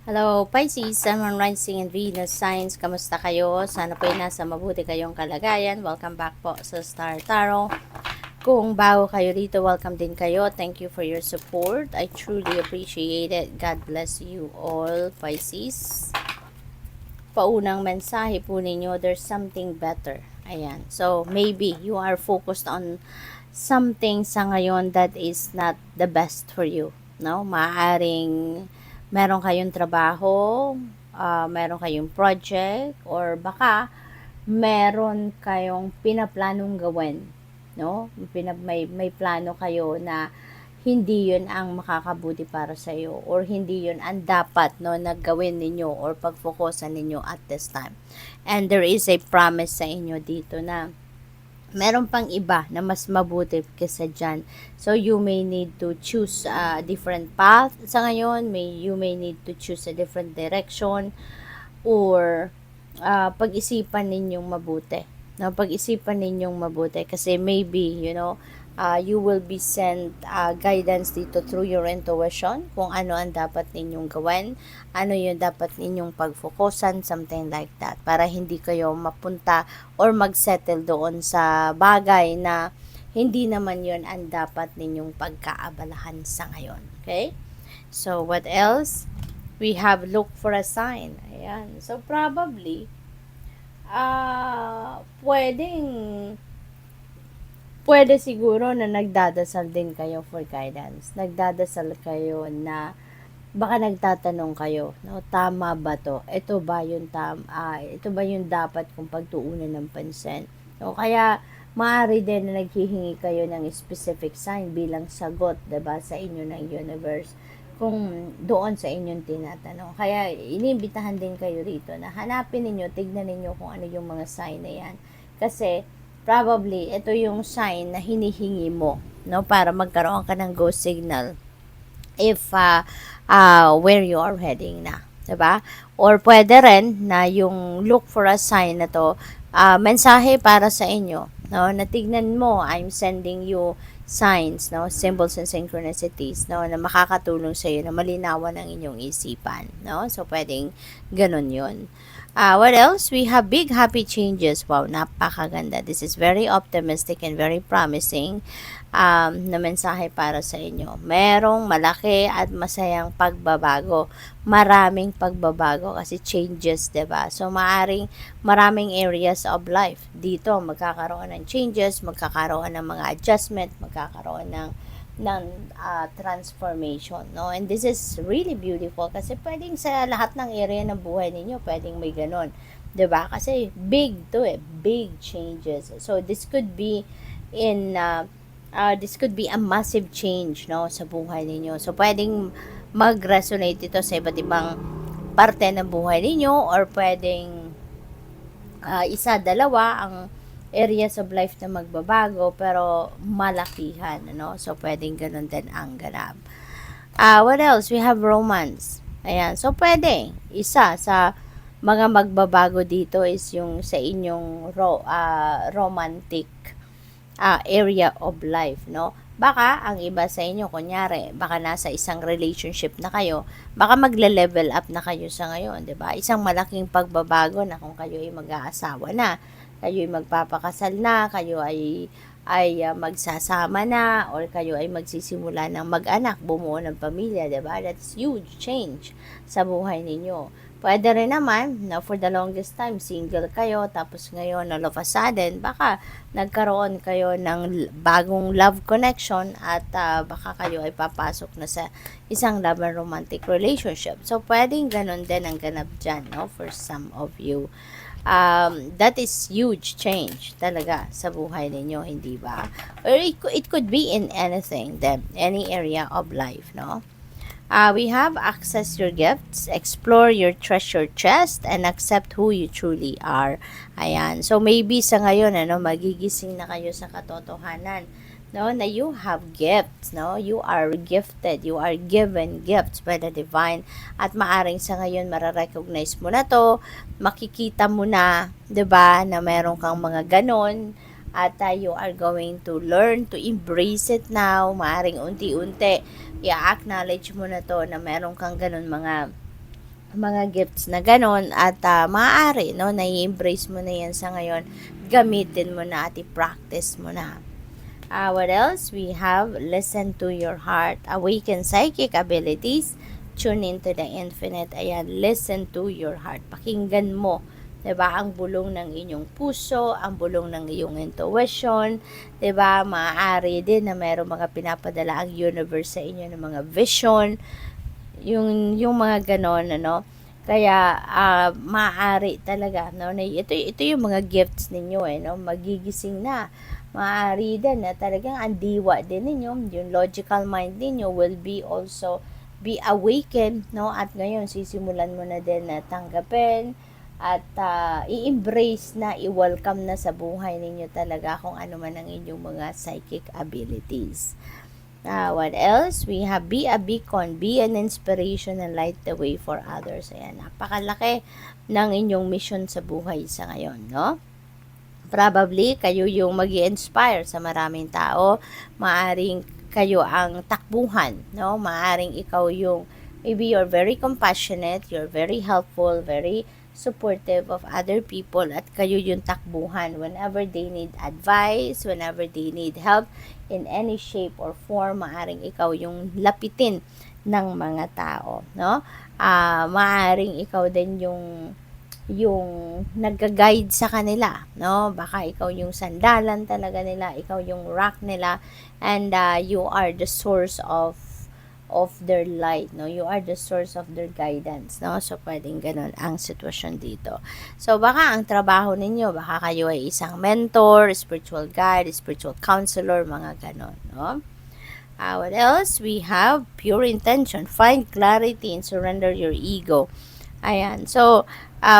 Hello, Pisces, Sun, Moon, Rising, and Venus signs. Kamusta kayo? Sana po ay nasa mabuti kayong kalagayan. Welcome back po sa Star Tarot. Kung bago kayo dito, welcome din kayo. Thank you for your support. I truly appreciate it. God bless you all, Pisces. Paunang mensahe po ninyo, there's something better. Ayan. So, maybe you are focused on something sa ngayon that is not the best for you. No? Maaring meron kayong trabaho, meron kayong project, or baka meron kayong pinaplanong gawin, no? May plano kayo na hindi yun ang makakabuti para sa iyo, or hindi yun ang dapat, no, na gawin ninyo or pagfokusan ninyo at this time. And there is a promise sa inyo dito na meron pang iba na mas mabuti kaysa dyan. So, you may need to choose a different path sa ngayon. You may need to choose a different direction, or pag-isipan ninyong mabuti. No, pag-isipan ninyong mabuti kasi maybe, you will be sent guidance dito through your intuition kung ano ang dapat ninyong gawin, ano yung dapat ninyong pagfokusan, something like that, para hindi kayo mapunta or magsettle doon sa bagay na hindi naman yun ang dapat ninyong pagkaabalahan sa ngayon. Okay? So, what else? We have look for a sign. Ayan. So, probably, pwede siguro na nagdadasal din kayo for guidance. Nagdadasal kayo na baka nagtatanong kayo, no, tama ba to? Ito ba yung ito ba yung dapat kong pagtuunan ng pansin? No, kaya maaari din na naghihingi kayo ng specific sign bilang sagot, 'di ba, sa inyo ng universe kung doon sa inyong tinatanong. Kaya iniimbitahan din kayo rito na hanapin ninyo, tignan ninyo kung ano yung mga sign na yan. Kasi probably ito yung sign na hinihingi mo, no, para magkaroon ka ng go signal if where you are heading na, 'di ba? Or pwede rin na yung look for a sign na to, mensahe para sa inyo, no, na tignan mo, I'm sending you signs, no, symbols and synchronicities, no, na makakatulong sa iyo na malinawan ang inyong isipan, no? So pwedeng ganun 'yun. What else? We have big happy changes. Wow, napakaganda. This is very optimistic and very promising na mensahe para sa inyo. Merong malaki at masayang pagbabago. Maraming pagbabago kasi changes, 'di ba? So maraming areas of life dito magkakaroon ng changes, magkakaroon ng mga adjustment, magkakaroon ng transformation, no? And this is really beautiful kasi pwedeng sa lahat ng area ng buhay ninyo pwedeng may ganon, 'di ba? Kasi big to big changes. So this could be this could be a massive change, no, sa buhay ninyo. So pwedeng mag-resonate ito sa iba't ibang parte ng buhay ninyo, or pwedeng isa, dalawa ang areas of life na magbabago pero malakihan, ano? So pwedeng ganun din ang ganap. What else? We have romance. Ayan. So pwede isa sa mga magbabago dito is yung sa inyong romantic area of life, no? Baka ang iba sa inyo, kunyari, baka nasa isang relationship na kayo, baka magle-level up na kayo sa ngayon, 'di ba? Isang malaking pagbabago na kung kayo ay mag-aasawa na, kayo ay magpapakasal na, kayo ay magsasama na, or kayo ay magsisimula ng mag-anak, bumuo ng pamilya, 'di ba? That's huge change sa buhay ninyo. Pwede rin naman na for the longest time single kayo, tapos ngayon all of a sudden baka nagkaroon kayo ng bagong love connection, at baka kayo ay papasok na sa isang love and romantic relationship. So pwedeng ganun din ang ganap dyan, no, for some of you. That is huge change talaga sa buhay ninyo, hindi ba? Or it could be in anything, then any area of life, no? We have access your gifts, explore your treasure chest, and accept who you truly are. Ayan. So, maybe sa ngayon, magigising na kayo sa katotohanan, no, na you have gifts, no? You are gifted. You are given gifts by the divine. At maaring sa ngayon, mararecognize mo na to, makikita mo na, 'di ba, na meron kang mga ganon, at you are going to learn to embrace it now. Maaring unti-unti i-acknowledge mo na to na meron kang ganun mga mga gifts na ganon at maaari, no, na-embrace mo na yan sa ngayon, gamitin mo na at i-practice mo na. What else? We have listen to your heart, awaken psychic abilities, tune into the infinite. Ayan, listen to your heart. Pakinggan mo, 'di ba, ang bulong ng inyong puso, ang bulong ng iyong intuition, 'di ba? Maaari din na mayroong mga pinapadala ang universe sa inyo ng mga vision, yung mga ganon, ano. Kaya maaari talaga, no, na ito yung mga gifts ninyo, no, magigising na. Maaari din na talagang ang diwa din ninyo, yung logical mind ninyo will be also be awakened, no, at ngayon sisimulan mo na din na tanggapin at i-embrace na, i-welcome na sa buhay ninyo talaga kung ano man ang inyong mga psychic abilities. What else? We have be a beacon, be an inspiration and light the way for others. Ayan, napakalaki ng inyong mission sa buhay sa ngayon, no? Probably, kayo yung mag-i-inspire sa maraming tao. Maaring kayo ang takbuhan, no? Maaring ikaw yung, maybe you're very compassionate, you're very helpful, very supportive of other people, at kayo yung takbuhan whenever they need advice, whenever they need help in any shape or form. Maaring ikaw yung lapitin ng mga tao, no? Maaring ikaw din yung nagga-guide sa kanila, no? Baka ikaw yung sandalan talaga nila, ikaw yung rock nila, and you are the source of their light, no? You are the source of their guidance, no? So pwedeng ganun ang sitwasyon dito. So baka ang trabaho ninyo, baka kayo ay isang mentor, spiritual guide, spiritual counselor, mga ganun, no? What else? We have pure intention, find clarity and surrender your ego. Ayan. So,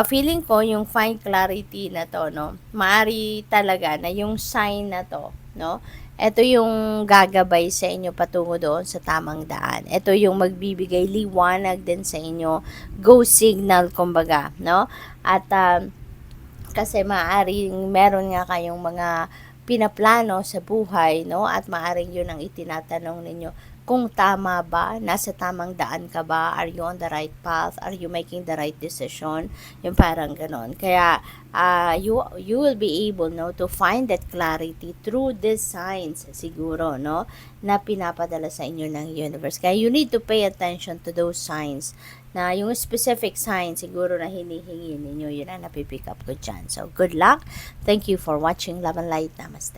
feeling ko yung find clarity na to, no, maari talaga na yung sign na to, no, ito yung gagabay sa inyo patungo doon sa tamang daan. Ito yung magbibigay liwanag din sa inyo, go signal kumbaga, no? At kasi maaring meron nga kayong mga pinaplano sa buhay, no? At maaring yun ang itinatanong ninyo, kung tama ba, nasa tamang daan ka ba, are you on the right path, are you making the right decision, yung parang ganon. Kaya you will be able, no, to find that clarity through these signs siguro, no, na pinapadala sa inyo ng universe. Kaya you need to pay attention to those signs, na yung specific signs siguro na hinihingi ninyo, yun ang napipick up ko dyan. So good luck, thank you for watching Love and Light, namaste.